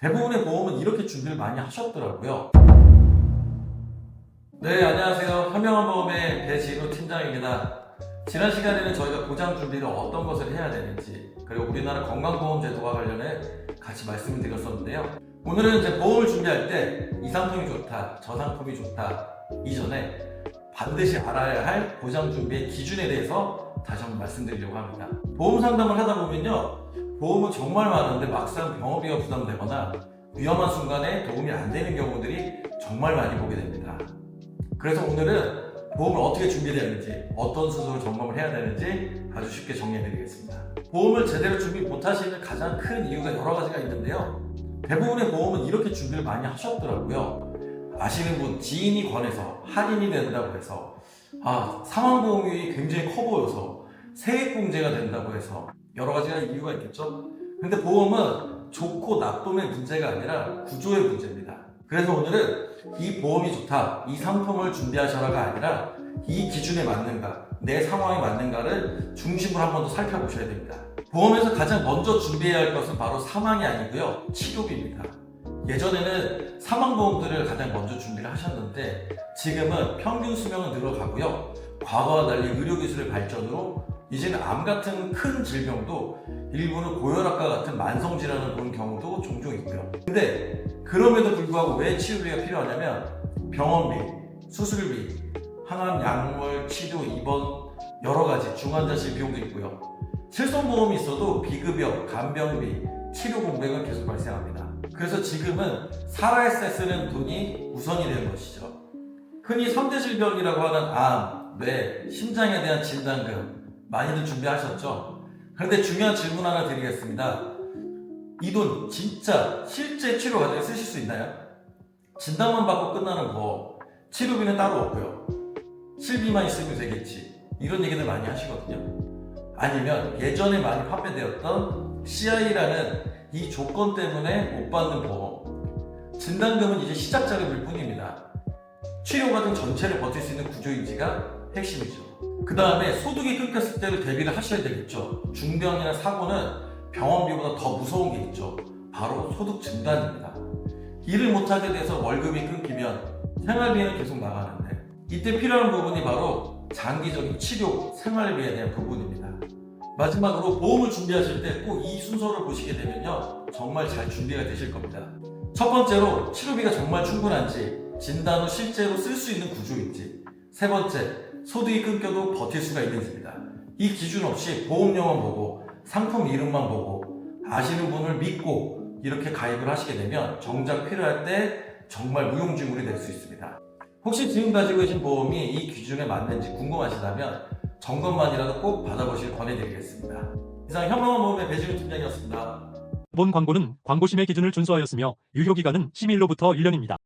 대부분의 보험은 이렇게 준비를 많이 하셨더라고요. 네, 안녕하세요. 현명한보험의 배진우 팀장입니다. 지난 시간에는 저희가 보장 준비를 어떤 것을 해야 되는지, 그리고 우리나라 건강보험 제도와 관련해 같이 말씀을 드렸었는데요. 오늘은 이제 보험을 준비할 때 이 상품이 좋다, 저 상품이 좋다 이전에 반드시 알아야 할 보장 준비의 기준에 대해서 다시 한번 말씀드리려고 합니다. 보험 상담을 하다 보면요, 보험은 정말 많은데 막상 병원비가 부담되거나 위험한 순간에 도움이 안 되는 경우들이 정말 많이 보게 됩니다. 그래서 오늘은 보험을 어떻게 준비해야 되는지, 어떤 수술을 점검을 해야 되는지 아주 쉽게 정리해 드리겠습니다. 보험을 제대로 준비 못 하시는 가장 큰 이유가 여러 가지가 있는데요. 대부분의 보험은 이렇게 준비를 많이 하셨더라고요. 아시는 분, 지인이 권해서 할인이 된다고 해서, 사망보험이 굉장히 커 보여서 세액공제가 된다고 해서 여러 가지가 이유가 있겠죠. 근데 보험은 좋고 나쁨의 문제가 아니라 구조의 문제입니다. 그래서 오늘은 이 보험이 좋다, 이 상품을 준비하셔라가 아니라 이 기준에 맞는가, 내 상황에 맞는가를 중심으로 한 번 더 살펴보셔야 됩니다. 보험에서 가장 먼저 준비해야 할 것은 바로 사망이 아니고요, 치료비입니다. 예전에는 사망보험들을 가장 먼저 준비를 하셨는데 지금은 평균 수명은 늘어가고요, 과거와 달리 의료기술의 발전으로 이제는 암 같은 큰 질병도 일부는 고혈압과 같은 만성질환을 보는 경우도 종종 있고요. 근데 그럼에도 불구하고 왜 치료비가 필요하냐면 병원비, 수술비, 항암 약물, 치료, 입원, 여러 가지 중환자실 비용도 있고요. 실손보험이 있어도 비급여, 간병비, 치료 공백은 계속 발생합니다. 그래서 지금은 살아야 때 쓰는 돈이 우선이 되는 것이죠. 흔히 3대 질병이라고 하는 암, 뇌, 심장에 대한 진단금 많이들 준비하셨죠? 그런데 중요한 질문 하나 드리겠습니다. 이 돈 진짜 실제 치료 과정에 쓰실 수 있나요? 진단만 받고 끝나는 거, 치료비는 따로 없고요. 실비만 있으면 되겠지, 이런 얘기들 많이 하시거든요. 아니면 예전에 많이 화폐되었던 CI라는 이 조건 때문에 못 받는 보험, 진단금은 이제 시작 자금일 뿐입니다. 치료 과정 전체를 버틸 수 있는 구조인지가 핵심이죠. 그 다음에 소득이 끊겼을 때를 대비를 하셔야 되겠죠. 중병이나 사고는 병원비보다 더 무서운 게 있죠. 바로 소득 증단입니다. 일을 못하게 돼서 월급이 끊기면 생활비는 계속 나가는데, 이때 필요한 부분이 바로 장기적인 치료, 생활비에 대한 부분입니다. 마지막으로 보험을 준비하실 때 꼭 이 순서를 보시게 되면요, 정말 잘 준비가 되실 겁니다. 첫 번째로 치료비가 정말 충분한지, 진단 후 실제로 쓸 수 있는 구조인지, 세 번째, 소득이 끊겨도 버틸 수가 있는지입니다. 이 기준 없이 보험료만 보고 상품 이름만 보고 아시는 분을 믿고 이렇게 가입을 하시게 되면 정작 필요할 때 정말 무용지물이 될 수 있습니다. 혹시 지금 가지고 계신 보험이 이 기준에 맞는지 궁금하시다면 점검만이라도 꼭 받아보시길 권해드리겠습니다. 이상 현명한보험의 배진우 팀장이었습니다. 본 광고는 광고심의 기준을 준수하였으며 유효기간은 심의일로부터 1년입니다.